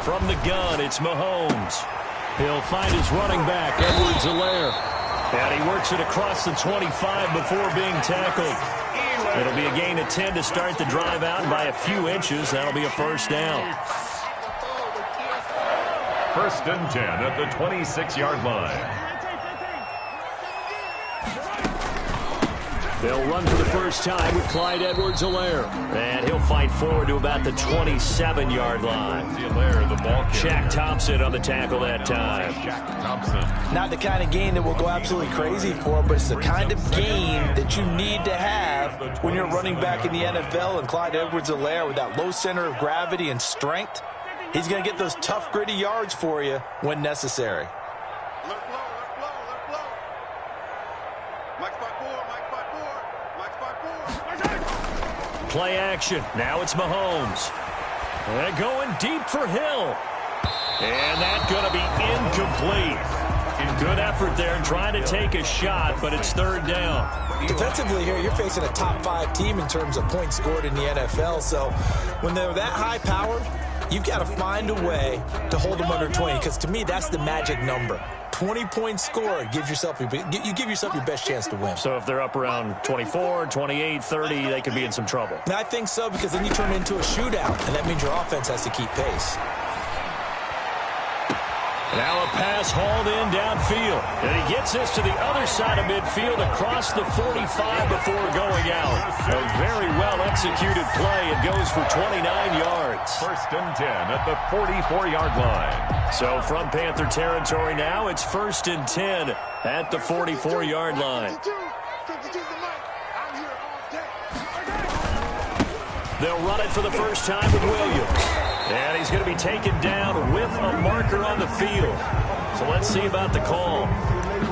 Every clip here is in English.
From the gun, it's Mahomes. He'll find his running back, Edwards-Helaire. And he works it across the 25 before being tackled. It'll be a gain of 10 to start the drive out, and by a few inches, that'll be a first down. 1st and 10 at the 26-yard line. They'll run for the first time with Clyde Edwards-Helaire. And he'll fight forward to about the 27-yard line. Shaq Thompson on the tackle that time. Not the kind of game that will go absolutely crazy for, but it's the kind of game that you need to have when you're running back in the NFL. And Clyde Edwards-Helaire, with that low center of gravity and strength, he's going to get those tough, gritty yards for you when necessary. Play action. Now it's Mahomes. They're going deep for Hill. And that's going to be incomplete. Good effort there trying to take a shot, but it's 3rd down. Defensively here, you're facing a top 5 team in terms of points scored in the NFL. So when they're that high powered, you've got to find a way to hold them under 20, because to me, that's the magic number. 20 points scored gives yourself you give yourself your best chance to win. So if they're up around 24, 28, 30, they could be in some trouble. And I think so, because then you turn it into a shootout, and that means your offense has to keep pace. Now a pass hauled in downfield. And he gets this to the other side of midfield across the 45 before going out. A very well-executed play. It goes for 29 yards. 1st and 10 at the 44-yard line. So from Panther territory now, it's 1st and 10 at the 44-yard line. They'll run it for the first time with Williams. And he's going to be taken down with a marker on the field. So let's see about the call.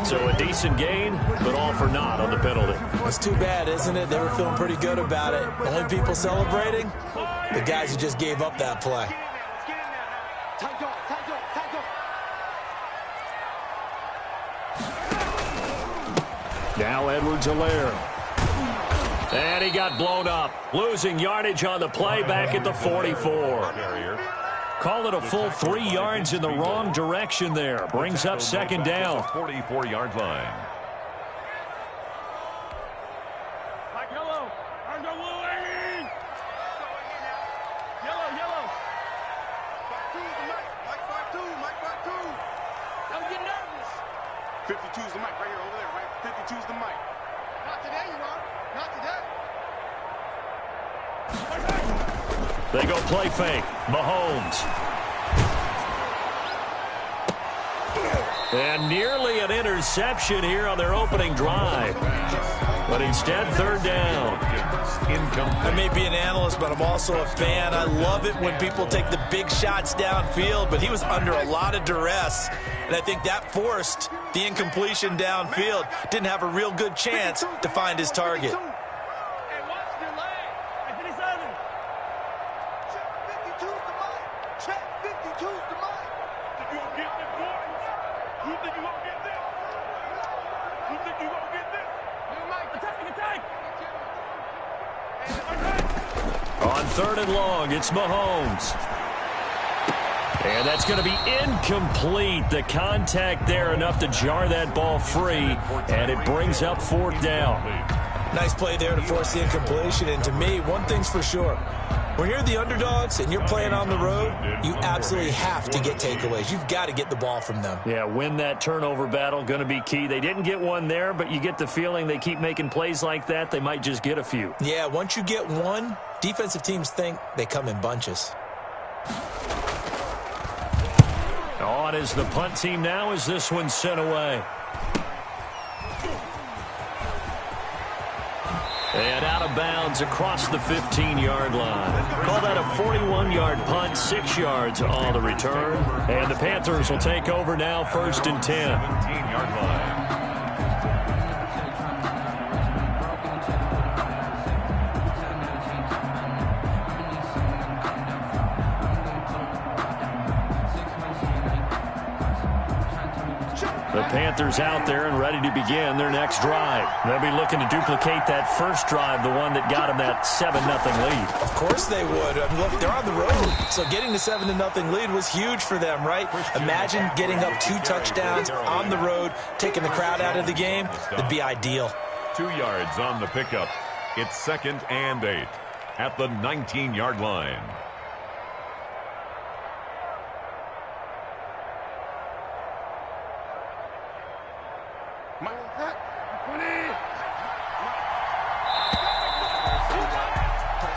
So a decent gain, but all for naught on the penalty. That's too bad, isn't it? They were feeling pretty good about it. The only people celebrating, the guys who just gave up that play. Now Edwards-Helaire. And he got blown up, losing yardage on the play back at the 44. Call it a full 3 yards in the wrong direction there. Brings up 2nd down. 44-yard line. They go play fake. Mahomes. And nearly an interception here on their opening drive. But instead, 3rd down. I may be an analyst, but I'm also a fan. I love it when people take the big shots downfield, but he was under a lot of duress, and I think that forced the incompletion downfield. Didn't have a real good chance to find his target. On 3rd and long, it's Mahomes. And that's going to be incomplete. The contact there enough to jar that ball free, and it brings up 4th down. Nice play there to force the incompletion, and to me, one thing's for sure. When you're the underdogs and you're playing on the road, you absolutely have to get takeaways. You've got to get the ball from them. Yeah, win that turnover battle, going to be key. They didn't get one there, but you get the feeling they keep making plays like that, they might just get a few. Yeah, once you get one, defensive teams think they come in bunches. On is the punt team now as this one's sent away. And out of bounds across the 15-yard line. Call that a 41-yard punt, 6 yards on the return. And the Panthers will take over now, 1st and 10. 17-yard line. The Panthers out there and ready to begin their next drive. They'll be looking to duplicate that first drive, the one that got them that 7-0 lead. Of course they would. I mean, look, they're on the road, so getting the 7-0 lead was huge for them, right? Imagine getting up 2 touchdowns on the road, taking the crowd out of the game. It'd be ideal. 2 yards on the pickup. It's 2nd and 8 at the 19-yard line.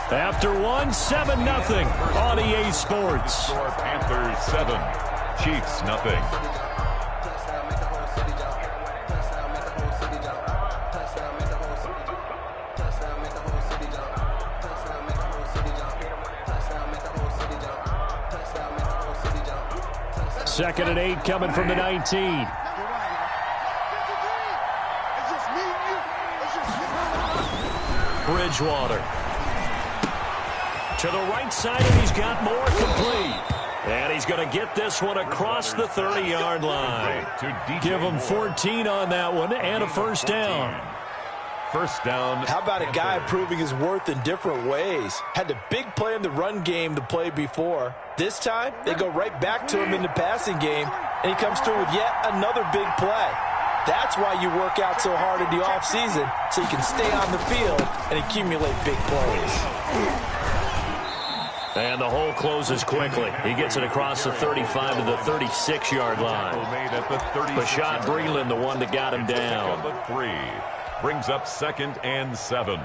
After one, 7-0 on EA Sports. Panthers 7, Chiefs nothing. Second and 8 coming from the 19. Bridgewater. To the right side, and he's got more complete. And he's going to get this one across the 30-yard line. Give him 14 on that one and a first down. First down. How about a guy proving his worth in different ways? Had the big play in the run game to play before. This time, they go right back to him in the passing game, and he comes through with yet another big play. That's why you work out so hard in the offseason, so you can stay on the field and accumulate big plays. And the hole closes quickly. He gets it across the 35 to the 36-yard line. Bashaud Breeland, the one that got him down. 3 brings up 2nd and 7.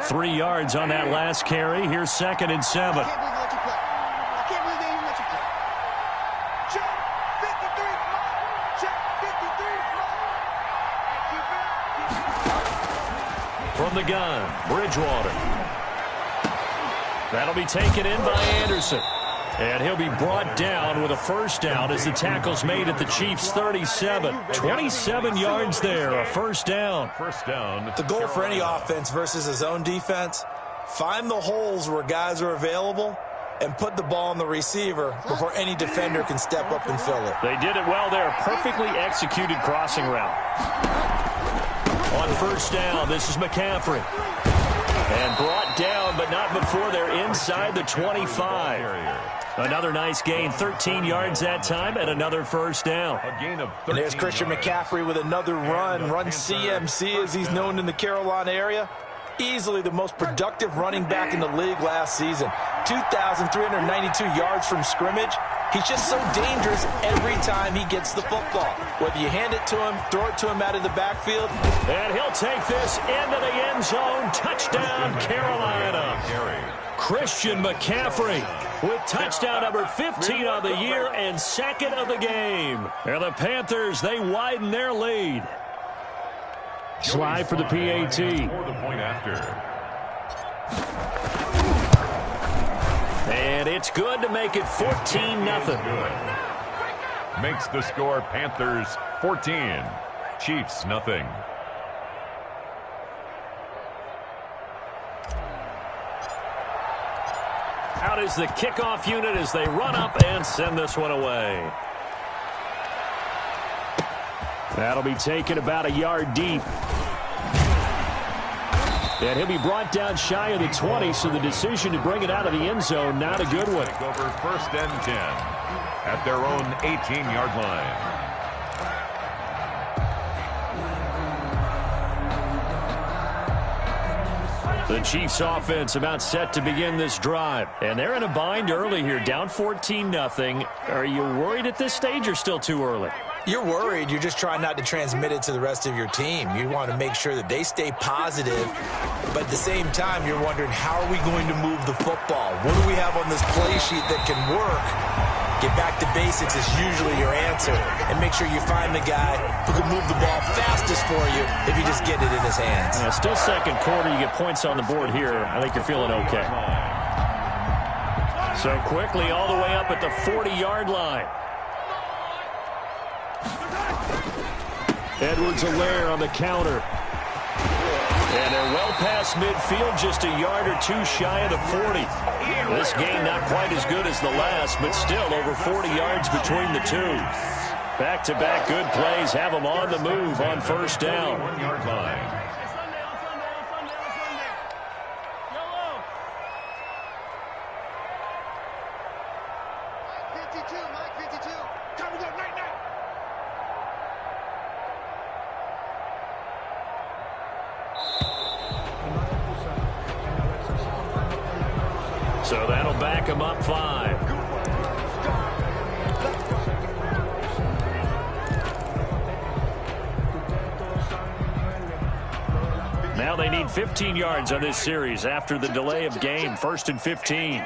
Three yards on that last carry. Here's 2nd and 7. From the gun, Bridgewater. That'll be taken in by Anderson. And he'll be brought down with a first down as the tackle's made at the Chiefs' 37. 27 yards there, a first down. The goal for any offense versus his own defense, find the holes where guys are available and put the ball on the receiver before any defender can step up and fill it. They did it well there. Perfectly executed crossing route. On first down, this is McCaffrey. And brought down, but not before they're inside the 25. Another nice gain, 13 yards that time, and another first down. And there's Christian McCaffrey with another run CMC as he's known in the Carolina area. Easily the most productive running back in the league last season. 2,392 yards from scrimmage. He's just so dangerous every time he gets the football. Whether you hand it to him, throw it to him out of the backfield. And he'll take this into the end zone. Touchdown, Carolina. Christian McCaffrey with touchdown number 15 on the year and 2nd of the game. And the Panthers, they widen their lead. Slide for the PAT. And it's good to make it 14-0. Makes the score Panthers 14, Chiefs nothing. Out is the kickoff unit as they run up and send this one away. That'll be taken about a yard deep. And he'll be brought down shy of the 20, so the decision to bring it out of the end zone, not a good one. Over 1st and 10 at their own 18-yard line. The Chiefs offense about set to begin this drive. And they're in a bind early here, down 14-0. Are you worried at this stage or still too early? You're worried. You're just trying not to transmit it to the rest of your team. You want to make sure that they stay positive. But at the same time, you're wondering, how are we going to move the football? What do we have on this play sheet that can work? Get back to basics is usually your answer. And make sure you find the guy who can move the ball fastest for you if you just get it in his hands. Yeah, still second quarter. You get points on the board here. I think you're feeling okay. So quickly all the way up at the 40-yard line. Edwards-Helaire on the counter. And they're well past midfield, just a yard or two shy of the 40. This game not quite as good as the last, but still over 40 yards between the two. Back-to-back good plays have them on the move on first down. 1 yard line. So that'll back him up 5. Now they need 15 yards on this series after the delay of game. 1st and 15.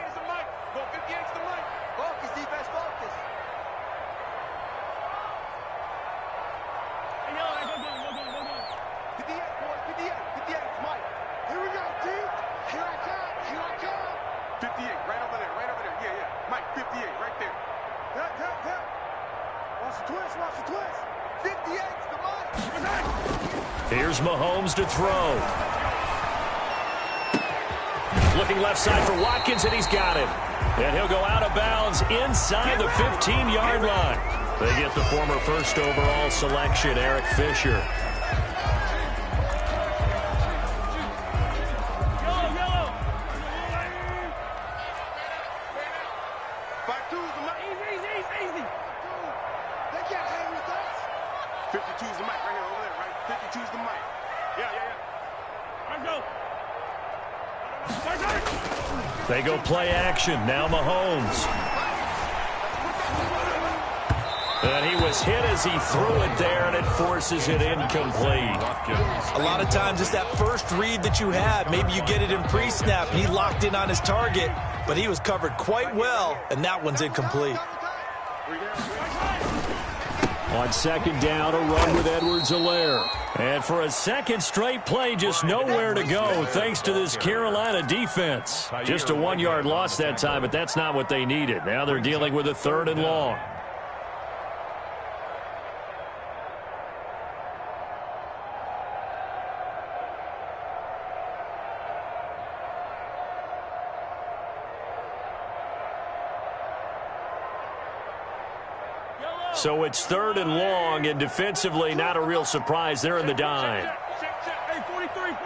Here's Mahomes to throw. Looking left side for Watkins, and he's got him. And he'll go out of bounds inside the 15-yard line. They get the former first overall selection, Eric Fisher. They go play action. Now Mahomes. And he was hit as he threw it there, and it forces it incomplete. A lot of times it's that first read that you have. Maybe you get it in pre-snap, and he locked in on his target, but he was covered quite well, and that one's incomplete. On second down, a run with Edwards-Helaire. And for a second straight play, just nowhere to go thanks to this Carolina defense. Just a 1-yard loss that time, but that's not what they needed. Now they're dealing with a 3rd and long. So it's 3rd and long, and defensively, not a real surprise. They're in the dime. Hey, 43, 15.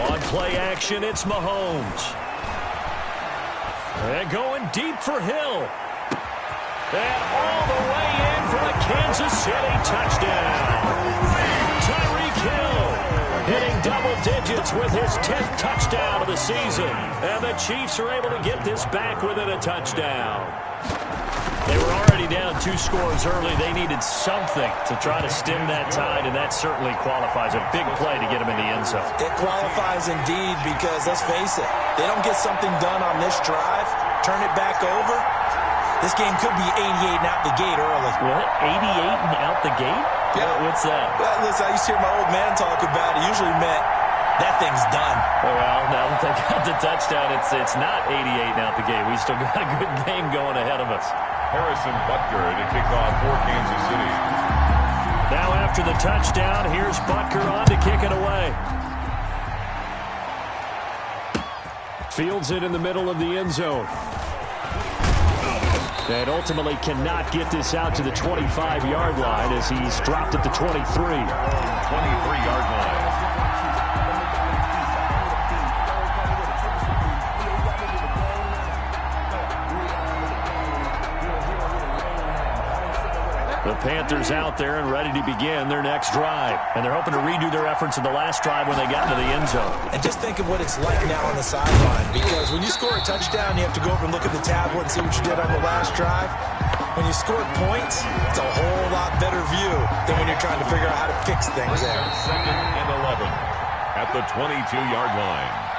On play action, it's Mahomes. And going deep for Hill. And all the way in for a Kansas City touchdown. Tyreek Hill hitting double digits with his 10th touchdown of the season. And the Chiefs are able to get this back within a touchdown. They were already down 2 scores early. They needed something to try to stem that tide, and that certainly qualifies. A big play to get them in the end zone. It qualifies indeed because, let's face it, they don't get something done on this drive, turn it back over, this game could be 88 and out the gate early. What? 88 and out the gate? Yeah. What's that? Well, listen, I used to hear my old man talk about it. Usually meant that thing's done. Well, now that they got the touchdown, it's not 88 and out the gate. We still got a good game going ahead of us. Harrison Butker to kick off for Kansas City. Now after the touchdown, here's Butker on to kick it away. Fields it in the middle of the end zone. And ultimately cannot get this out to the 25-yard line as he's dropped at the 23. 23-yard line. The Panthers out there and ready to begin their next drive. And they're hoping to redo their efforts in the last drive when they got into the end zone. And just think of what it's like now on the sideline. Because when you score a touchdown, you have to go over and look at the tablet and see what you did on the last drive. When you scored points, it's a whole lot better view than when you're trying to figure out how to fix things there. 2nd and 11 at the 22-yard line.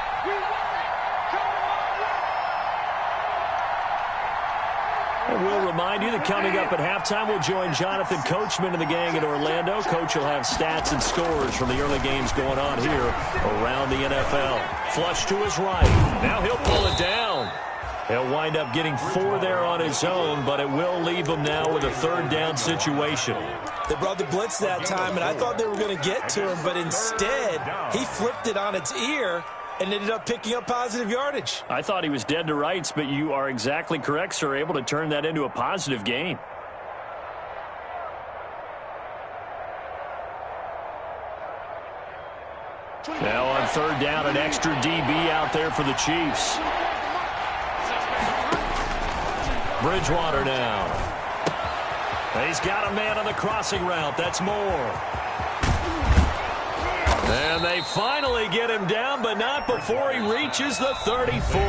And we'll remind you that coming up at halftime, we'll join Jonathan Coachman and the gang in Orlando. Coach will have stats and scores from the early games going on here around the NFL. Flush to his right. Now he'll pull it down. He'll wind up getting 4 there on his own, but it will leave him now with a 3rd down situation. They brought the blitz that time, and I thought they were going to get to him, but instead, he flipped it on its ear and ended up picking up positive yardage. I thought he was dead to rights, but you are exactly correct, sir, able to turn that into a positive gain. Now on 3rd down, an extra DB out there for the Chiefs. Bridgewater now. He's got a man on the crossing route. That's Moore. And they finally get him down, but not before he reaches the 34.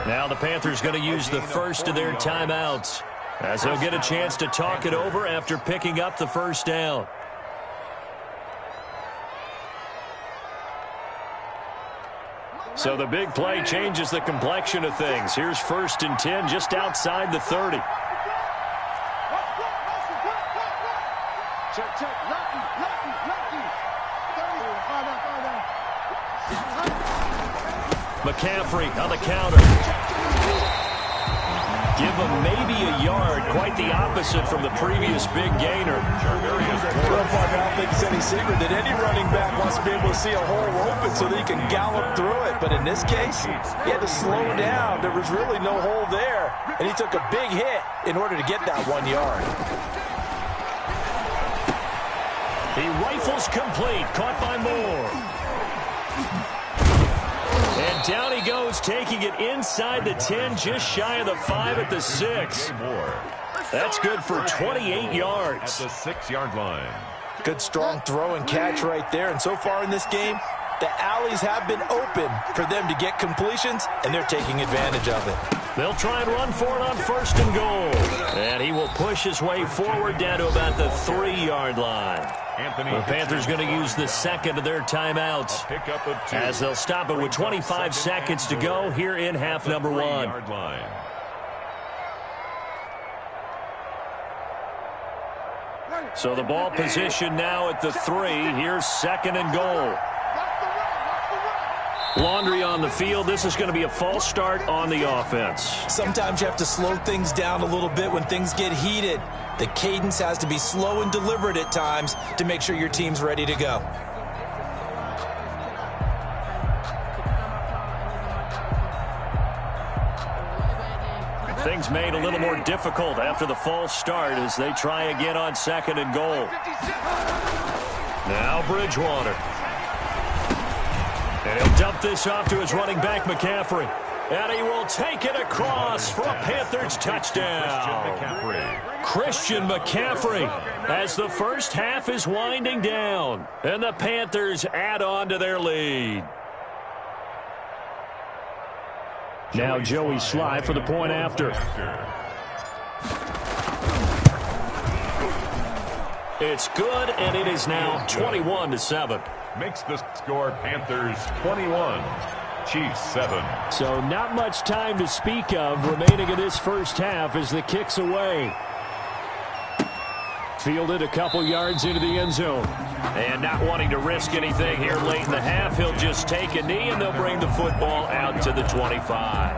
Now the Panthers going to use the first of their timeouts, as they'll get a chance to talk it over after picking up the 1st down. So the big play changes the complexion of things. Here's 1st and 10 just outside the 30. McCaffrey on the counter. Give him maybe a yard, quite the opposite from the previous big gainer. Well, Parker, I don't think it's any secret that any running back wants to be able to see a hole open so that he can gallop through it. But in this case, he had to slow down. There was really no hole there, and he took a big hit in order to get that 1 yard. He rifles complete, caught by Moore. And down he goes, taking it inside the 10, just shy of the 5 at the 6. That's good for 28 yards. At the 6-yard line. Good strong throw and catch right there. And so far in this game, the alleys have been open for them to get completions, and they're taking advantage of it. They'll try and run for it on 1st and goal. And he will push his way forward down to about the 3-yard line. The Panthers going to use the 2nd of their timeouts, as they'll stop it with 25 seconds to go here in half number 1. So the ball position now at the 3. Here's 2nd and goal. Laundry on the field. This is going to be a false start on the offense. Sometimes you have to slow things down a little bit when things get heated. The cadence has to be slow and deliberate at times to make sure your team's ready to go. Things made a little more difficult after the false start as they try again on 2nd and goal. Now Bridgewater. And he'll dump this off to his running back, McCaffrey. And he will take it across for a Panthers touchdown. Christian McCaffrey, as the first half is winding down. And the Panthers add on to their lead. Now Joey Sly for the point after. It's good, and it is now 21-7. Makes the score Panthers 21, Chiefs 7. So not much time to speak of remaining in this first half as the kick's away. Fielded a couple yards into the end zone. And not wanting to risk anything here late in the half, he'll just take a knee and they'll bring the football out to the 25.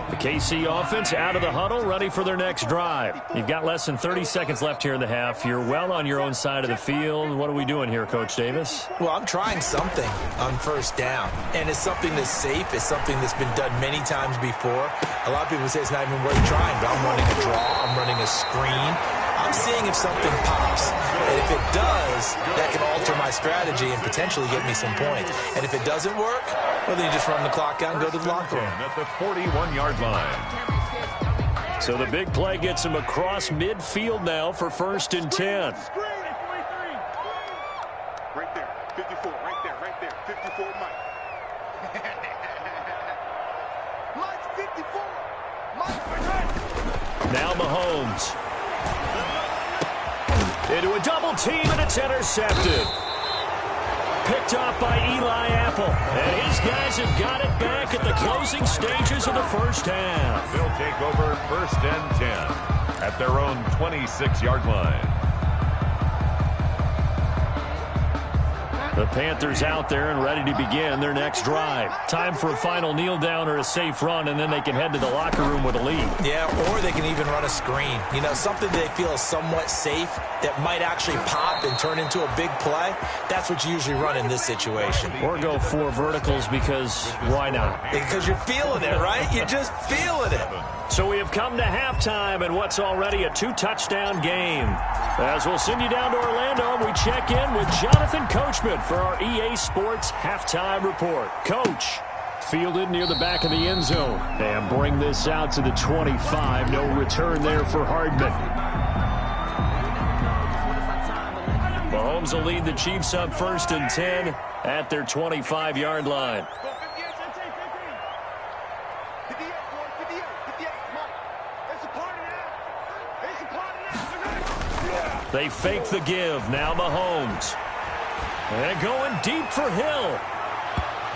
The KC offense out of the huddle, ready for their next drive. You've got less than 30 seconds left here in the half. You're well on your own side of the field. What are we doing here, Coach Davis? Well, I'm trying something on 1st down, and it's something that's safe. It's something that's been done many times before. A lot of people say it's not even worth trying, but I'm running a draw. I'm running a screen. I'm seeing if something pops. And if it does, that can alter my strategy and potentially get me some points. And if it doesn't work, well, then you just run the clock out and go to the locker room. At the 41-yard line. So the big play gets him across midfield now for 1st and 10. Right there, 54, right there, 54, Mike. Mike's 54. Now Mahomes. Into a double team, and it's intercepted. Picked off by Eli Apple. And his guys have got it back at the closing stages of the first half. They'll take over 1st and 10 at their own 26-yard line. The Panthers out there and ready to begin their next drive. Time for a final kneel down or a safe run, and then they can head to the locker room with a lead. Yeah, or they can even run a screen. You know, something they feel is somewhat safe that might actually pop and turn into a big play. That's what you usually run in this situation. Or go 4 verticals because why not? Because you're feeling it, right? You're just feeling it. So we have come to halftime in what's already a 2-touchdown game. As we'll send you down to Orlando, we check in with Jonathan Coachman for our EA Sports Halftime Report. Coach, fielded near the back of the end zone. And bring this out to the 25. No return there for Hardman. Mahomes will lead the Chiefs up 1st and 10 at their 25-yard line. They fake the give. Now Mahomes. And going deep for Hill.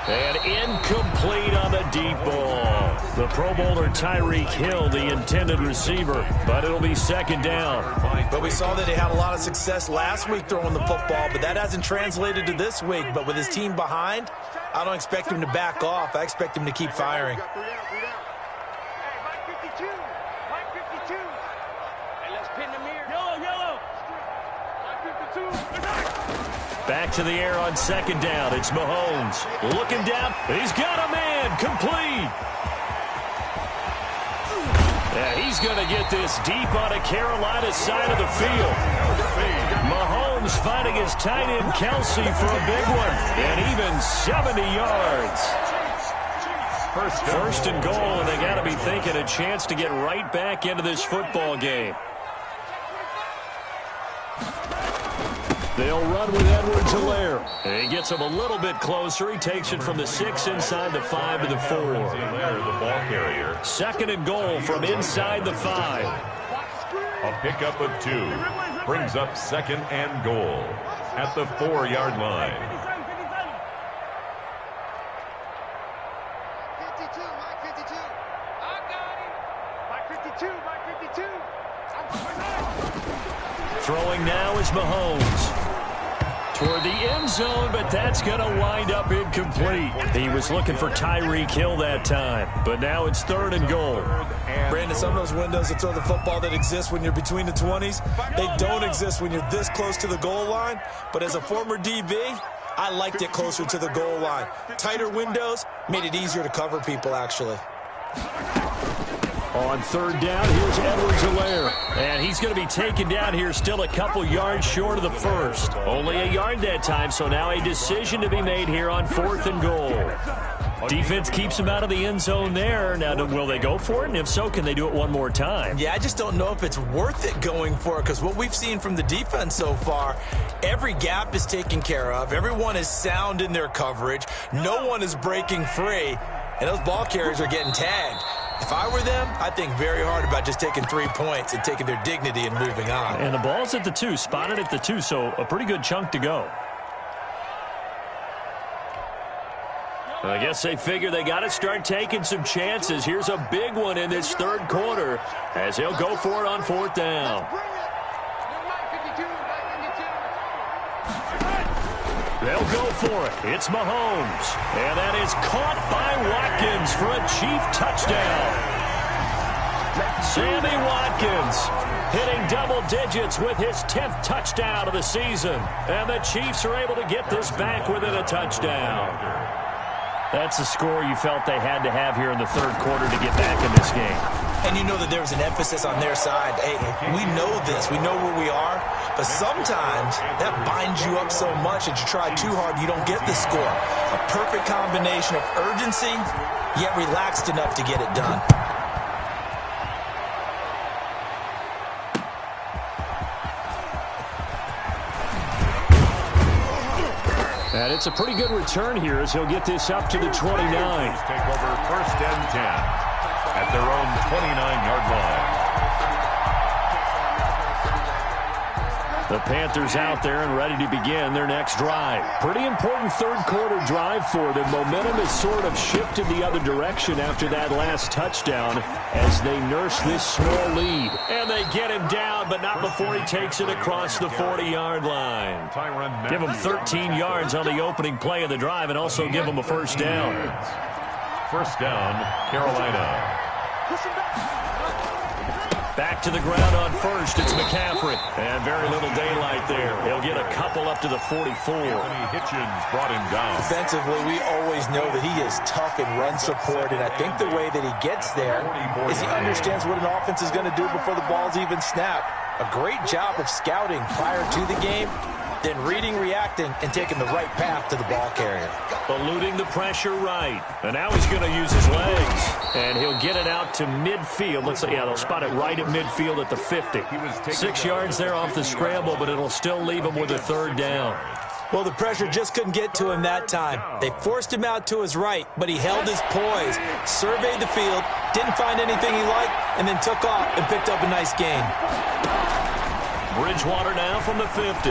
And incomplete on the deep ball. The Pro Bowler Tyreek Hill, the intended receiver, but it'll be 2nd down. But we saw that he had a lot of success last week throwing the football, but that hasn't translated to this week. But with his team behind, I don't expect him to back off. I expect him to keep firing. Back to the air on 2nd down. It's Mahomes. Looking down. He's got a man. Complete. Yeah, he's going to get this deep on a Carolina side of the field. Mahomes finding his tight end Kelsey for a big one. And even 70 yards. First and goal, and they got to be thinking a chance to get right back into this football game. They'll run with Edwards-Helaire. He gets him a little bit closer. He takes it from the 6 inside the 5 to the 4. The ball carrier. 2nd and goal from inside the 5. A pickup of 2 brings up 2nd and goal at the 4-yard line. 52, Mike 52. I got him. Mike 52, Mike 52. Throwing now is Mahomes. Toward the end zone, but that's going to wind up incomplete. He was looking for Tyreek Hill that time, but now it's 3rd and goal. Brandon, some of those windows to throw the football that exist when you're between the 20s, they don't exist when you're this close to the goal line. But as a former DB, I liked it closer to the goal line. Tighter windows made it easier to cover people, actually. On 3rd down, here's Edwards-Helaire. And he's going to be taken down here still a couple yards short of the 1st. Only a yard that time, so now a decision to be made here on 4th and goal. Defense keeps him out of the end zone there. Now, will they go for it? And if so, can they do it one more time? Yeah, I just don't know if it's worth it going for it, because what we've seen from the defense so far, every gap is taken care of. Everyone is sound in their coverage. No one is breaking free. And those ball carriers are getting tagged. If I were them, I'd think very hard about just taking 3 points and taking their dignity and moving on. And the ball's at the 2, spotted at the 2, so a pretty good chunk to go. I guess they figure they got to start taking some chances. Here's a big one in this 3rd quarter as he'll go for it on 4th down. They'll go for it. It's Mahomes. And that is caught by Watkins for a Chief touchdown. Sammy Watkins hitting double digits with his 10th touchdown of the season. And the Chiefs are able to get this back within a touchdown. That's the score you felt they had to have here in the 3rd quarter to get back in this game. And you know that there was an emphasis on their side. Hey, we know this. We know where we are. But sometimes that binds you up so much that you try too hard, you don't get the score. A perfect combination of urgency, yet relaxed enough to get it done. And it's a pretty good return here as he'll get this up to the 29. Take over 1st and 10 at their own 29-yard line. The Panthers out there and ready to begin their next drive. Pretty important third-quarter drive for them. Momentum has sort of shifted the other direction after that last touchdown as they nurse this small lead. And they get him down, but not before he takes it across the 40-yard line. Give him 13 yards on the opening play of the drive and also give him a first down. First down, Carolina. Back to the ground on first. It's McCaffrey. And very little daylight there. He'll get a couple up to the 44. Hitchens brought him down. Defensively, we always know that he is tough in run support, and I think the way that he gets there is he understands what an offense is going to do before the ball's even snapped. A great job of scouting prior to the game, then reading, reacting, and taking the right path to the ball carrier. Eluding the pressure right. And now he's going to use his legs. And he'll get it out to midfield. Let's say, yeah, they'll spot it right at midfield at the 50. 6 yards there off the scramble, but it'll still leave him with a third down. Well, the pressure just couldn't get to him that time. They forced him out to his right, but he held his poise, surveyed the field, didn't find anything he liked, and then took off and picked up a nice gain. Bridgewater now from the 50.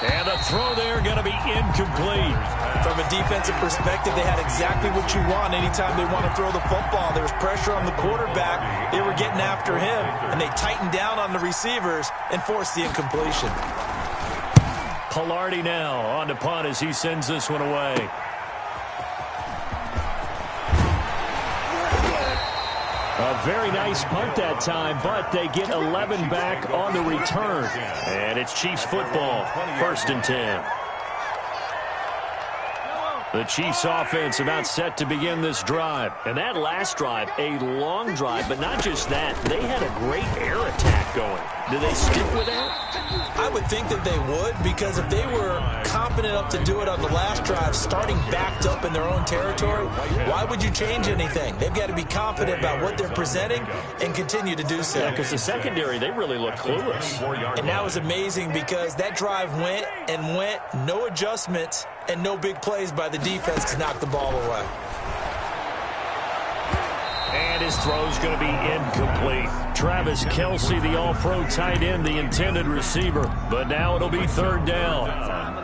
And the throw there going to be incomplete. From a defensive perspective, they had exactly what you want anytime they want to throw the football. There was pressure on the quarterback. They were getting after him, and they tightened down on the receivers and forced the incompletion. Pilardi now on to punt as he sends this one away. A very nice punt that time, but they get 11 back on the return. And it's Chiefs football, 1st and 10. The Chiefs offense about set to begin this drive. And that last drive, a long drive, but not just that. They had a great air attack going. Do they stick with that? I would think that they would, because if they were confident enough to do it on the last drive, starting backed up in their own territory, why would you change anything? They've got to be confident about what they're presenting and continue to do so. Yeah, because the secondary, they really look clueless. And that was amazing because that drive went and went, no adjustments, and no big plays by the defense to knock the ball away. And his throw's going to be incomplete. Travis Kelce, the all-pro tight end, the intended receiver. But now it'll be third down.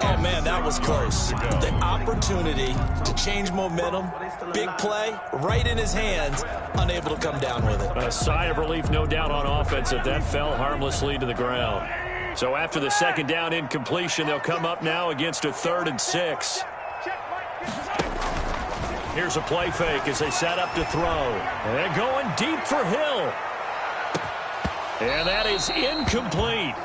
Oh, man, that was close. The opportunity to change momentum, big play, right in his hands, unable to come down with it. A sigh of relief, no doubt, on offense if that fell harmlessly to the ground. So after the second down incompletion, they'll come up now against a 3rd and 6. Here's a play fake as they set up to throw. And going deep for Hill. And that is incomplete.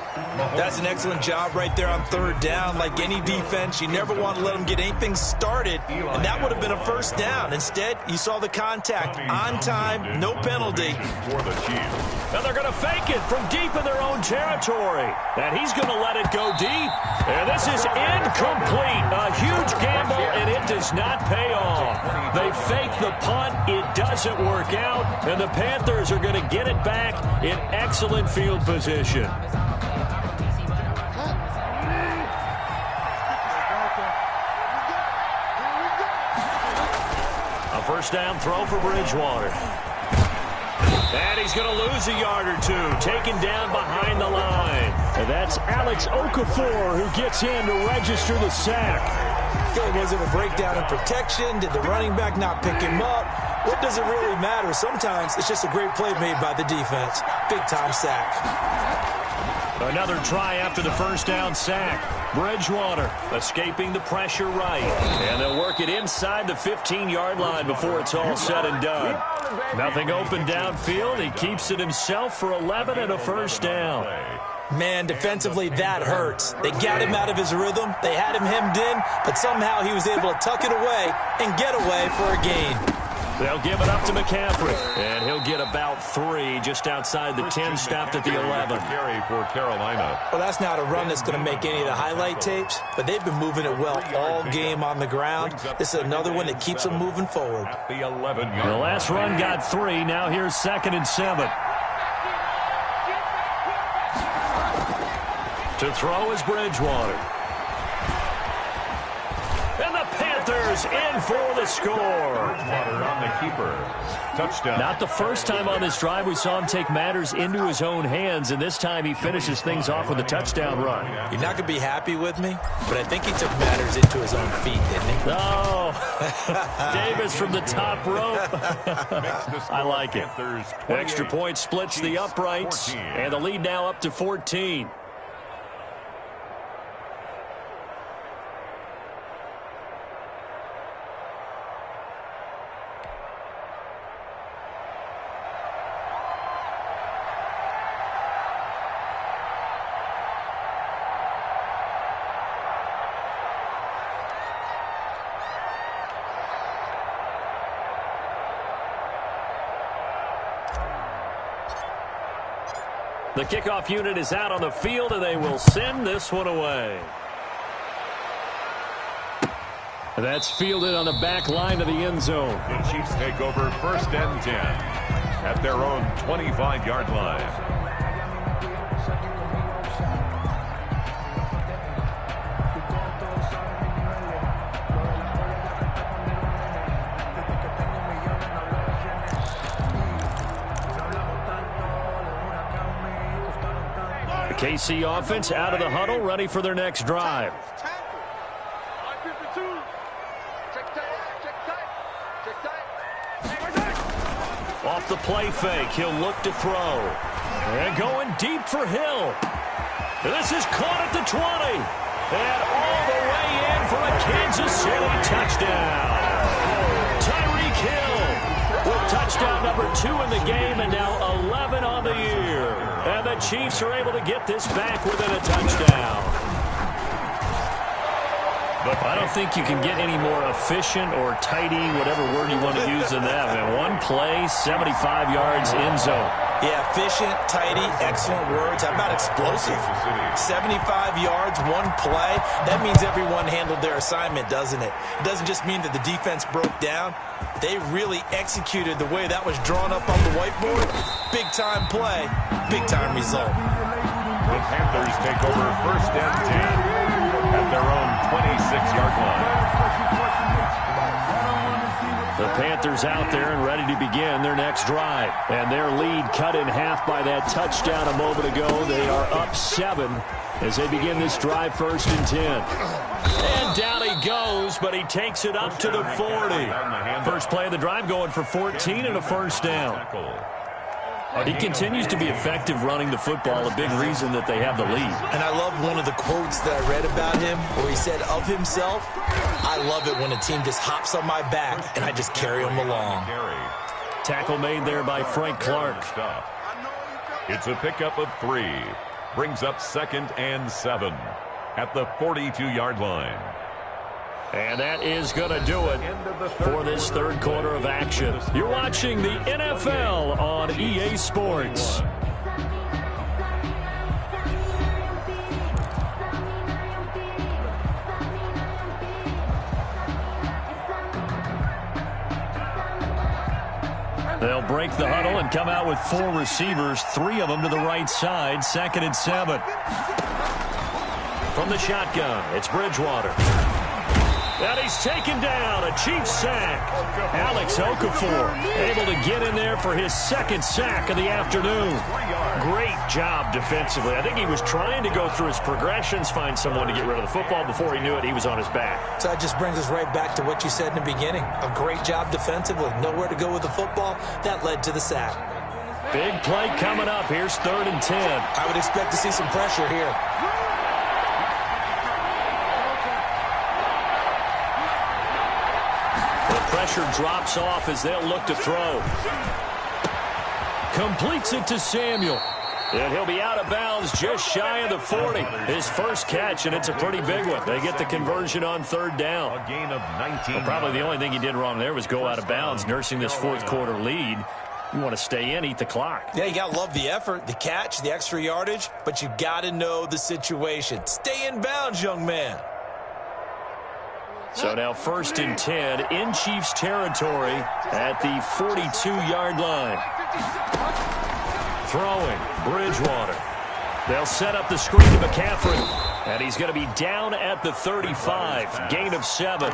That's an excellent job right there on 3rd down. Like any defense, you never want to let them get anything started, and that would have been a first down. Instead, you saw the contact on time, no penalty. And they're going to fake it from deep in their own territory. And he's going to let it go deep. And this is incomplete. A huge gamble, and it does not pay off. They fake the punt. It doesn't work out. And the Panthers are going to get it back in excellent field position. A first down throw for Bridgewater. And he's going to lose a yard or two, taken down behind the line. And that's Alex Okafor who gets in to register the sack. Was it a breakdown in protection? Did the running back not pick him up? What does it really matter? Sometimes it's just a great play made by the defense. Big-time sack. Another try after the first down sack. Bridgewater escaping the pressure right. And they'll work it inside the 15-yard line before it's all said and done. Nothing open downfield. He keeps it himself for 11 and a first down. Man, defensively, that hurts. They got him out of his rhythm. They had him hemmed in, but somehow he was able to tuck it away and get away for a gain. They'll give it up to McCaffrey, and he'll get about 3 just outside the 10, stopped at the 11. Carry for Carolina. Well, that's not a run that's going to make any of the highlight tapes, but they've been moving it well all game on the ground. This is another one that keeps them moving forward. The 11-yard. The last run got 3. Now here's 2nd and 7. To throw is Bridgewater. And the Panthers in for the score. Bridgewater on the keeper. Touchdown. Not the first time on this drive we saw him take matters into his own hands, and this time he finishes things off with a touchdown run. You're not going to be happy with me, but I think he took matters into his own feet, didn't he? Oh, Davis from the top rope. I like it. Extra point splits the uprights, and the lead now up to 14. The kickoff unit is out on the field, and they will send this one away. That's fielded on the back line of the end zone. The Chiefs take over 1st and 10 at their own 25-yard line. KC offense out of the huddle, ready for their next drive. Off the play fake, he'll look to throw. And going deep for Hill. This is caught at the 20. And all the way in for a Kansas City touchdown. Tyreek Hill with touchdown number 2 in the game, and now 11 on the year. And the Chiefs are able to get this back within a touchdown. I don't think you can get any more efficient or tidy, whatever word you want to use than that. Man, one play, 75 yards, end zone. Yeah, efficient, tidy, excellent words. How about explosive? 75 yards, one play. That means everyone handled their assignment, doesn't it? It doesn't just mean that the defense broke down. They really executed the way that was drawn up on the whiteboard. Big-time play, big-time result. The Panthers take over 1st and 10 at their own 26-yard line. The Panthers out there and ready to begin their next drive. And their lead cut in half by that touchdown a moment ago. They are up 7 as they begin this drive 1st and 10. And down he goes, but he takes it up to the 40. First play of the drive going for 14 and a first down. He continues to be effective running the football, a big reason that they have the lead. And I love one of the quotes that I read about him where he said of himself, I love it when a team just hops on my back and I just carry them along. Tackle made there by Frank Clark. It's a pickup of 3. Brings up 2nd and 7 at the 42-yard line. And that is going to do it for this third quarter of action. You're watching the NFL on EA Sports. They'll break the huddle and come out with 4 receivers, 3 of them to the right side, 2nd and 7. From the shotgun, it's Bridgewater. And he's taken down, a Chiefs sack. Alex Okafor able to get in there for his 2nd sack of the afternoon. Great job defensively. I think he was trying to go through his progressions, find someone to get rid of the football. Before he knew it, he was on his back. So that just brings us right back to what you said in the beginning. A great job defensively. Nowhere to go with the football. That led to the sack. Big play coming up. Here's 3rd and 10. I would expect to see some pressure here. Pressure drops off as they'll look to throw. Completes it to Samuel. And he'll be out of bounds just shy of the 40. His first catch, and it's a pretty big one. They get the conversion on 3rd down. A gain of 19. Well, probably the only thing he did wrong there was go out of bounds, nursing this 4th quarter lead. You want to stay in, eat the clock. Yeah, you got to love the effort, the catch, the extra yardage, but you got to know the situation. Stay in bounds, young man. So now 1st and 10 in Chiefs territory at the 42-yard line. Throwing, Bridgewater. They'll set up the screen to McCaffrey. And he's going to be down at the 35. Gain of 7.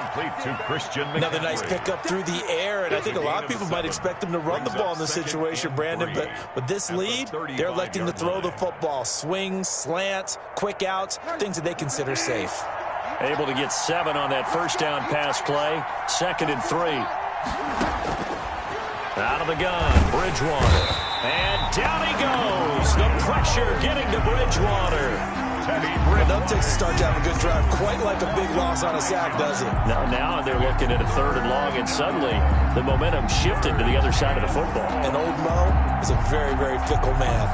Another nice pickup through the air, and I think a lot of people might expect him to run the ball in this situation, Brandon, but with this lead, they're electing to throw the football. Swings, slants, quick outs, things that they consider safe. Able to get 7 on that first down pass play. 2nd and 3. Out of the gun, Bridgewater. And down he goes. The pressure getting to Bridgewater. Enough takes to start to have a good drive. Quite like a big loss on a sack, does it? Now they're looking at a 3rd and long, and suddenly the momentum shifted to the other side of the football. And old Mo is a very, very fickle man.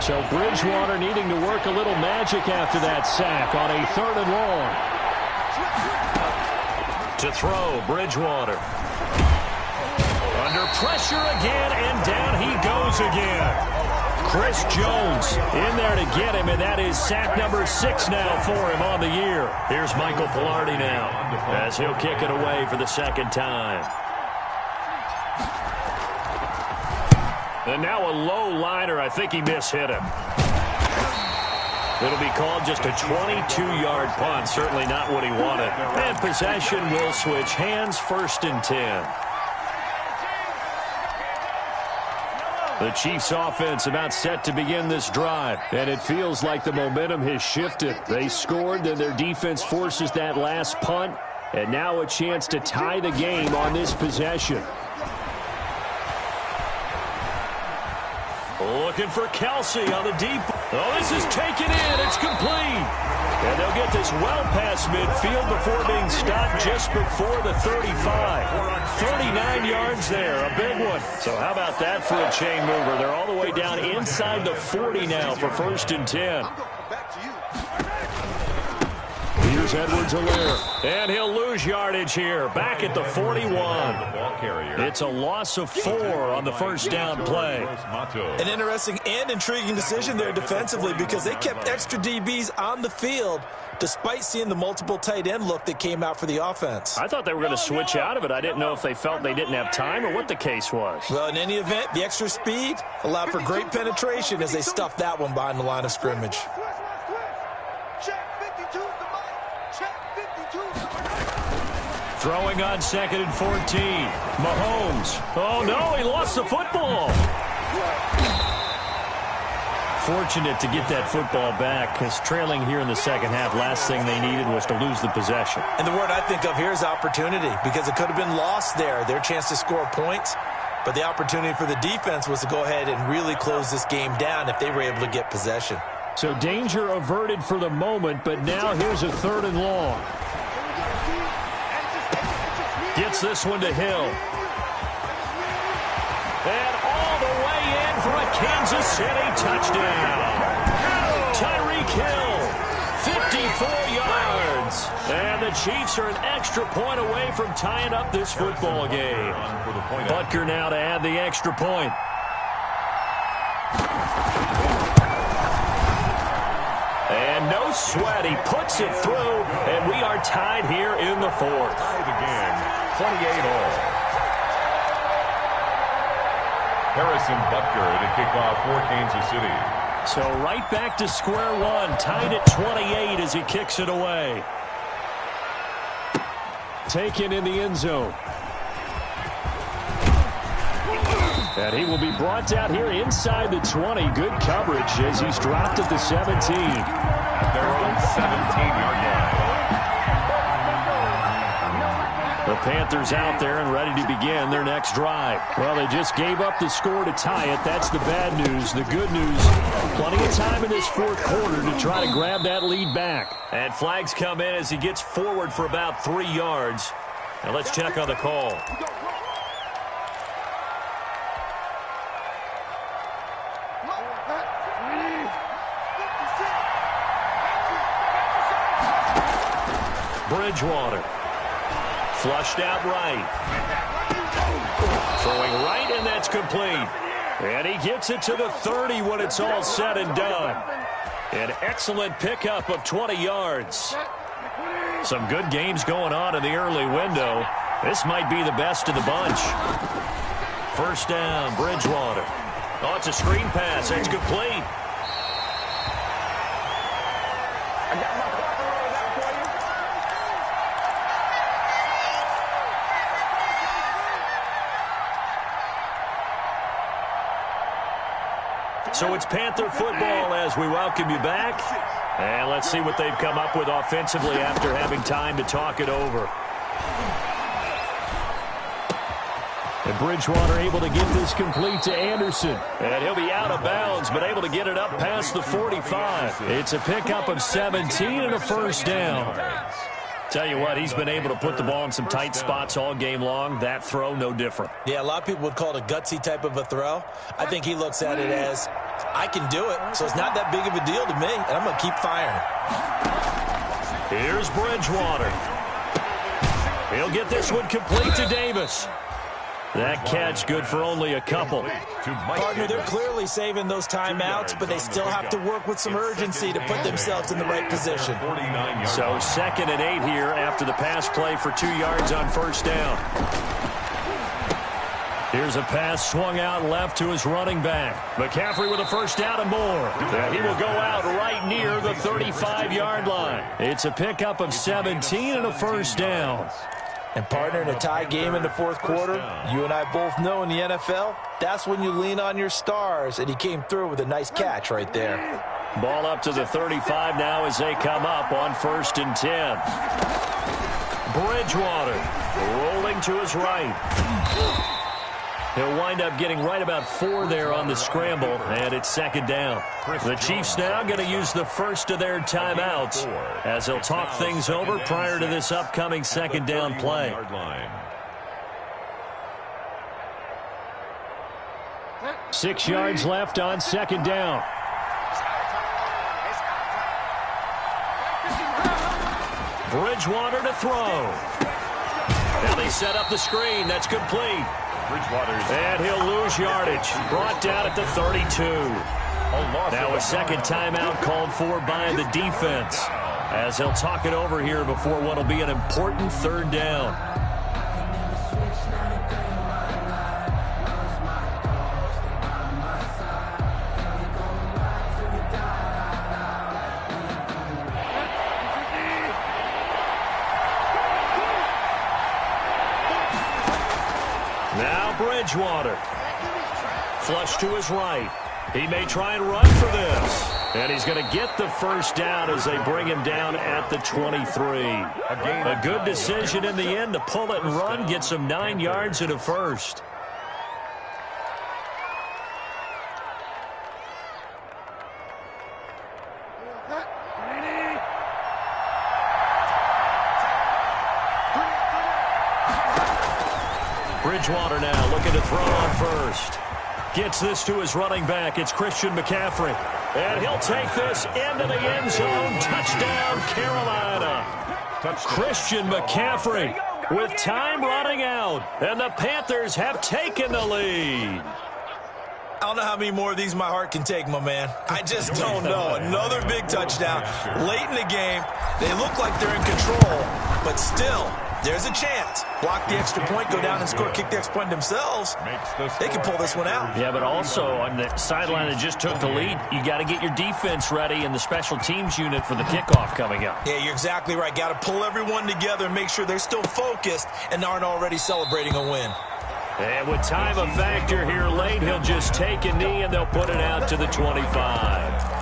So Bridgewater needing to work a little magic after that sack on a 3rd and long. To throw, Bridgewater. Under pressure again, and down he goes again. Chris Jones in there to get him, and that is sack number 6 now for him on the year. Here's Michael Pilardi now as he'll kick it away for the 2nd time. And now a low liner. I think he mishit him. It'll be called just a 22-yard punt. Certainly not what he wanted. And possession will switch hands. 1st and 10. The Chiefs offense about set to begin this drive, and it feels like the momentum has shifted. They scored, then their defense forces that last punt, and now a chance to tie the game on this possession. Looking for Kelsey on the deep. Oh, this is taken in. It's complete. And they'll get this well past midfield before being stopped just before the 35. 39 yards there, a big one. So how about that for a chain mover? They're all the way down inside the 40 now for 1st and 10. Here's Edwards-Helaire. And he'll lose yardage here, back at the 41. It's a loss of 4 on the first down play. An interesting and intriguing decision there defensively because they kept extra DBs on the field despite seeing the multiple tight end look that came out for the offense. I thought they were going to switch out of it. I didn't know if they felt they didn't have time or what the case was. Well, in any event, the extra speed allowed for great penetration as they stuffed that one behind the line of scrimmage. Throwing on 2nd and 14. Mahomes. Oh, no, he lost the football. Fortunate to get that football back because trailing here in the second half, last thing they needed was to lose the possession. And the word I think of here is opportunity because it could have been lost there, their chance to score points. But the opportunity for the defense was to go ahead and really close this game down if they were able to get possession. So danger averted for the moment, but now here's a 3rd and long. Gets this one to Hill. And all the way in for a Kansas City touchdown. Tyreek Hill, 54 yards. And the Chiefs are an extra point away from tying up this football game. Butker now to add the extra point. And no sweat. He puts it through, and we are tied here in the 4th. Tie the game, 28-all. Harrison Butker to kick off for Kansas City. So right back to square one, tied at 28 as he kicks it away. Taken in the end zone. And he will be brought down here inside the 20. Good coverage as he's dropped at the 17. At their own 17-yard line. The Panthers out there and ready to begin their next drive. Well, they just gave up the score to tie it. That's the bad news. The good news, plenty of time in this 4th quarter to try to grab that lead back. And flags come in as he gets forward for about 3 yards. Now let's check on the call. Bridgewater. Flushed out right. Throwing right, and that's complete. And he gets it to the 30 when it's all said and done. An excellent pickup of 20 yards. Some good games going on in the early window. This might be the best of the bunch. First down, Bridgewater. Oh, it's a screen pass. It's complete. I got my corner out for you. So it's Panther football as we welcome you back. And let's see what they've come up with offensively after having time to talk it over. And Bridgewater able to get this complete to Anderson. And he'll be out of bounds, but able to get it up past the 45. It's a pickup of 17 and a first down. Tell you what, he's been able to put the ball in some tight spots all game long. That throw, no different. Yeah, a lot of people would call it a gutsy type of a throw. I think he looks at it as, I can do it, so it's not that big of a deal to me, and I'm going to keep firing. Here's Bridgewater. He'll get this one complete to Davis. That catch good for only a couple. Partner, they're clearly saving those timeouts, but they still have to work with some urgency to put themselves in the right position. So 2nd and 8 here after the pass play for 2 yards on first down. Here's a pass swung out left to his running back. McCaffrey with a first down and more. And he will go out right near the 35-yard line. It's a pickup of 17 and a first down. And partner, in a tie game in the fourth quarter, you and I both know in the NFL, that's when you lean on your stars, and he came through with a nice catch right there. Ball up to the 35 now as they come up on 1st and 10. Bridgewater rolling to his right. He'll wind up getting right about 4 there on the scramble, and it's 2nd down. The Chiefs now going to use the first of their timeouts as they'll talk things over prior to this upcoming 2nd down play. 6 yards left on 2nd down. Bridgewater to throw. Now they set up the screen. That's complete. And he'll lose yardage. Brought down at the 32. Now a second timeout called for by the defense as they'll talk it over here before what will be an important 3rd down. Bridgewater. Flush to his right. He may try and run for this. And he's going to get the first down as they bring him down at the 23. A good decision in the end to pull it and run. Get some 9 yards and a first. Bridgewater now looking to throw on first. Gets this to his running back. It's Christian McCaffrey. And he'll take this into the end zone. Touchdown, Carolina. Christian McCaffrey with time running out. And the Panthers have taken the lead. I don't know how many more of these my heart can take, my man. I just don't know. Another big touchdown. Late in the game, they look like they're in control, but still, there's a chance. Block the extra point, go down and score, kick the extra point themselves. They can pull this one out. Yeah, but also on the sideline that just took the lead, you got to get your defense ready and the special teams unit for the kickoff coming up. Yeah, you're exactly right. Got to pull everyone together and make sure they're still focused and aren't already celebrating a win. And with time a factor here late, he'll just take a knee and they'll put it out to the 25.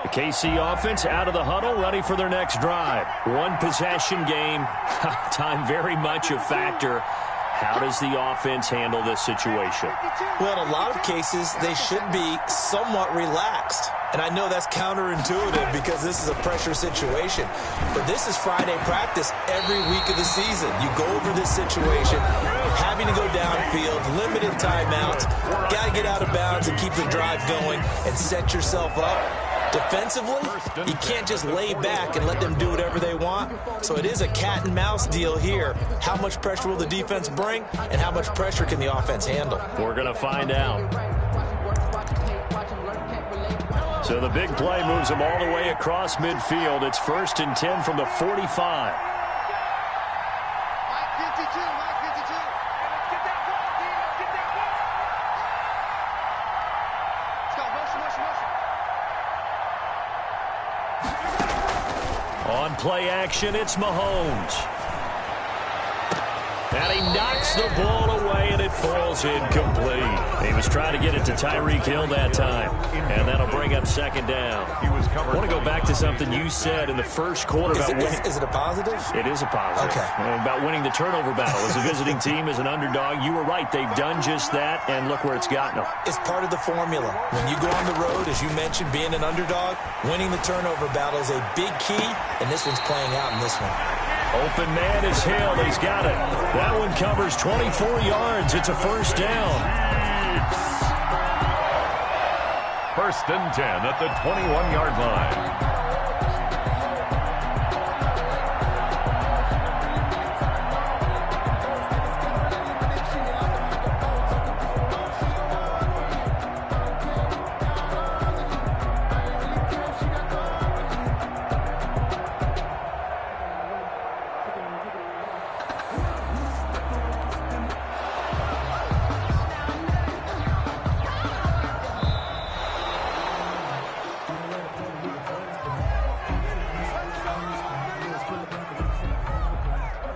KC offense out of the huddle, ready for their next drive. One possession game, time very much a factor. How does the offense handle this situation? Well, in a lot of cases, they should be somewhat relaxed. And I know that's counterintuitive because this is a pressure situation. But this is Friday practice every week of the season. You go over this situation, having to go downfield, limited timeouts, got to get out of bounds and keep the drive going and set yourself up Defensively, you can't just lay back and let them do whatever they want. So it is a cat and mouse deal here. How much pressure will the defense bring, and how much pressure can the offense handle? We're going to find out. So the big play moves them all the way across midfield. It's 1st and 10 from the 45. On play action, it's Mahomes. And he knocks the ball away, and it falls incomplete. He was trying to get it to Tyreek Hill that time, and that'll bring up 2nd down. I want to go back to something you said in the first quarter about winning. Is it a positive? It is a positive. Okay. About winning the turnover battle. As a visiting team, as an underdog, you were right. They've done just that, and look where it's gotten them. It's part of the formula. When you go on the road, as you mentioned, being an underdog, winning the turnover battle is a big key, and this one's playing out in this one. Open man is Hill. He's got it. That one covers 24 yards. It's a 1st down. 1st and 10 at the 21-yard line.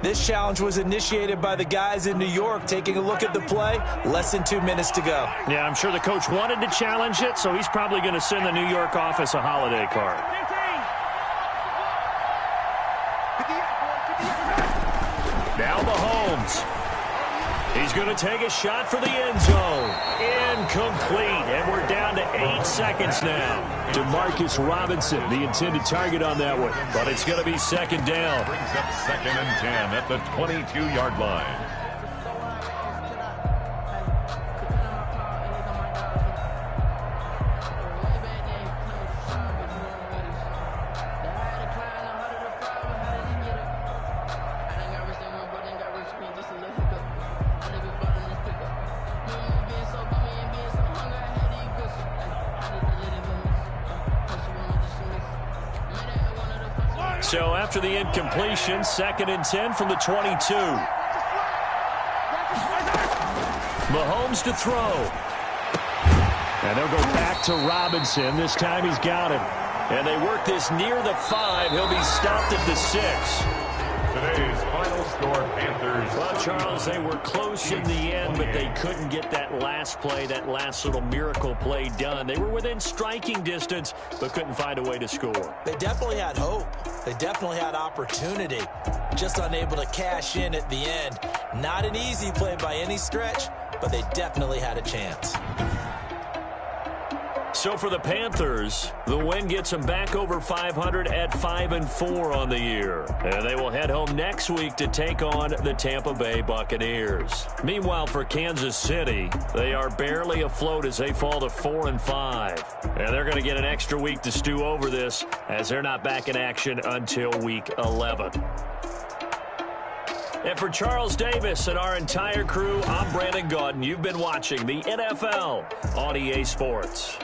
This challenge was initiated by the guys in New York. Taking a look at the play, less than 2 minutes to go. Yeah, I'm sure the coach wanted to challenge it, so he's probably going to send the New York office a holiday card. Now Mahomes. He's going to take a shot for the end zone. Incomplete, and we're down to 8 seconds now. Demarcus Robinson, the intended target on that one, but it's going to be 2nd down. Brings up 2nd and 10 at the 22-yard line. So after the incompletion, 2nd and 10 from the 22. Mahomes to throw. And they'll go back to Robinson. This time he's got him. And they work this near the 5. He'll be stopped at the 6. Today's final score, Panthers. Well, Charles, they were close in the end, but they couldn't get that last play, that last little miracle play done. They were within striking distance, but couldn't find a way to score. They definitely had hope. They definitely had opportunity. Just unable to cash in at the end. Not an easy play by any stretch, but they definitely had a chance. So for the Panthers, the win gets them back over 500 at 5-4 on the year. And they will head home next week to take on the Tampa Bay Buccaneers. Meanwhile, for Kansas City, they are barely afloat as they fall to 4-5. And they're going to get an extra week to stew over this as they're not back in action until week 11. And for Charles Davis and our entire crew, I'm Brandon Gaudin. You've been watching the NFL on EA Sports.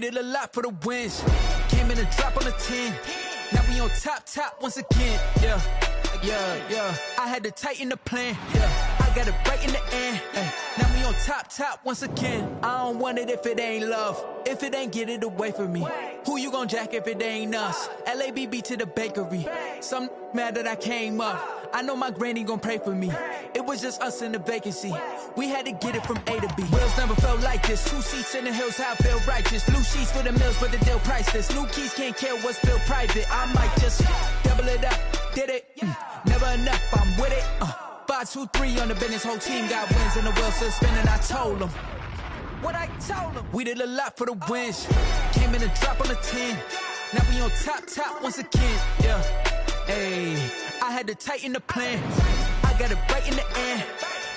We did a lot for the wins. Came in and drop on the 10. Now we on top once again. Yeah. I had to tighten the plan. Yeah. I got it right in the end. Now we on top once again. I don't want it if it ain't love. If it ain't, get it away from me. Who you gon' jack if it ain't us? LABB to the bakery. Some mad that I came up. I know my granny gon' pray for me. It was just us in the vacancy. We had to get it from A to B. Wheels never felt like this. 2 seats in the hills, how I feel righteous. Blue sheets for the mills, but the deal priceless. New keys can't care what's still private. I might just double it up. Did it? Never enough, I'm with it. 5, 2, 3 on the business. Whole team got wins and the wheels still spinning. I told them what I told them. We did a lot for the wins. Came in and drop on the 10. Now we on top once again. Yeah. Hey, I had to tighten the plan. I got it right in the end.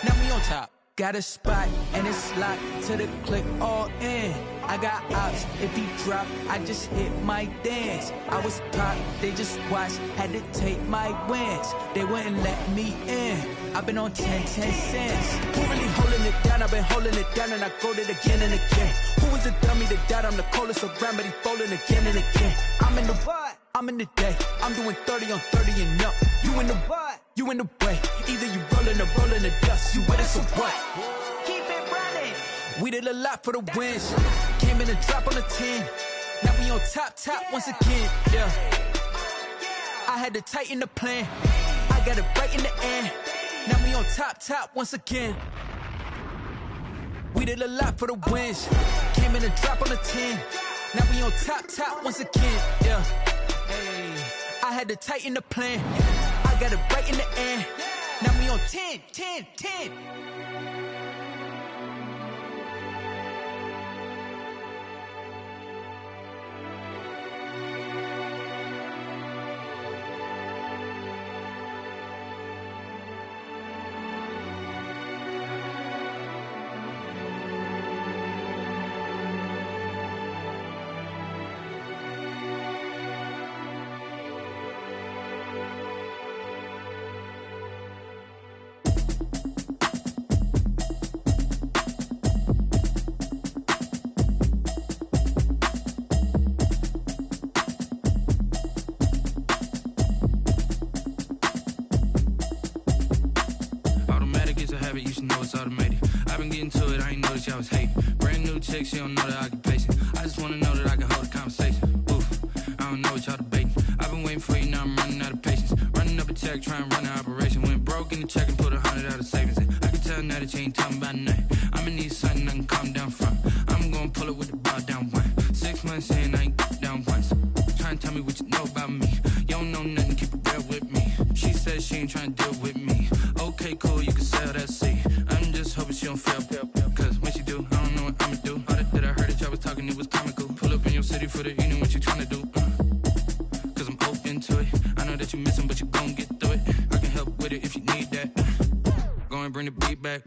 Now we on top. Got a spot and it's locked to the click all in. I got ops, if he drop, I just hit my dance. I was pop, they just watched, had to take my wins. They wouldn't let me in. I've been on 10 cents. Who really holding it down? I've been holding it down and I go it again and again. Who was the dummy that died? I'm the coldest around, but he's folding again and again. I'm in the what? I'm in the day. I'm doing 30 on 30 and up. You in the what? You in the way. Either you rolling or rolling the dust. You with us or what? Keep it running. We did a lot for the wins. Came in and drop on the 10. Now we on top once again. Yeah. I had to tighten the plan. I got it right in the end. Now we on top once again. We did a lot for the wins. Came in and drop on the 10. Now we on top once again. Yeah. Hey, I had to tighten the plan. I got it right in the end. Now we on 10. You should know it's automated. I've been getting to it, I ain't noticed y'all was hating. Brand new chick, she don't know the occupation. I just wanna know that I can hold a conversation. Oof, I don't know what y'all debating. I've been waiting for you, now I'm running out of patience. Running up a check, trying to run an operation. Went broke in the check and put 100 out of savings in. I can tell now that you ain't talking about nothing. I'ma need something I can calm down from. I'm gonna pull it with the bar down one. 6 months in, I ain't down once. Trying to tell me what you know about me. You don't know nothing, keep it real with me. She says she ain't trying to deal with me. Okay, cool, you can sell that seat. I'm just hoping she don't fail. Cause when she do, I don't know what I'ma do. All that I heard that y'all was talking, it was comical. Pull up in your city for the evening, what you tryna do? Cause I'm open to it. I know that you missing, but you gon' get through it. I can help with it if you need that. Go and bring the beat back.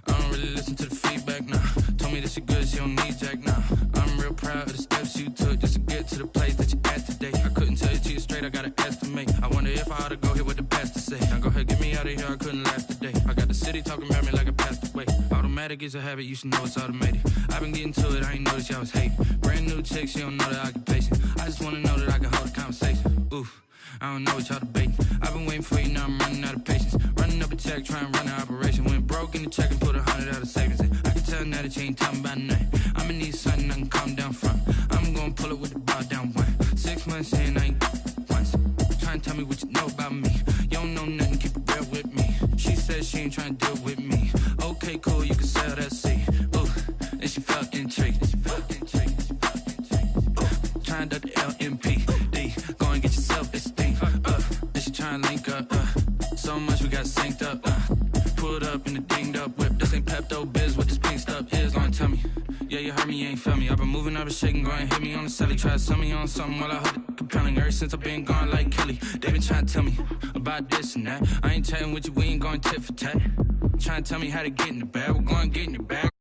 I don't really listen to the feedback, nah. Told me that she good, she don't need jack, nah. I'm real proud of the steps you took just to get to the place that you at today. I couldn't tell you to you straight, I gotta estimate. I wonder if I ought to go here with the pastor say. Now go ahead, get me out of here, I couldn't last today. I got the city talking about me like I passed away. Automatic is a habit, you should know it's automated. I've been getting to it, I ain't noticed y'all was hating. Brand new chick, she don't know the occupation. I just wanna know that I can hold a conversation. Oof, I don't know what y'all debating. I've been waiting for you, now I'm running out of patience. Running up a check, trying to run an operation. Went broke in the check and put 100 out of savings in. I can tell now that you ain't talking about nothing. I'ma need something I can calm down from. I'm gonna pull it with the bar down one. 6 months in, I ain't once. Trying to tell me what you know about me. You don't know nothing, keep it real with me. She says she ain't trying to deal with me. Okay, cool, you can sell that seat. Ooh, and she felt intrigued. Trying to duck the LMPD. Go and get your self-esteem. Then she trying to link up. So much we got synced up. Pulled up in the dinged up whip. This ain't Pepto-Biz, what this pink stuff is. Gonna tell me. Yeah, you heard me, you ain't felt me. I've been moving, I've been shaking, go and hit me on the celly. Try to sell me on something while I hold it compelling. Ever since I've been gone like Kelly, they been trying to tell me about this and that. I ain't chatting with you, we ain't going tit for tat. Trying to tell me how to get in the bag, we're going to get in your bag.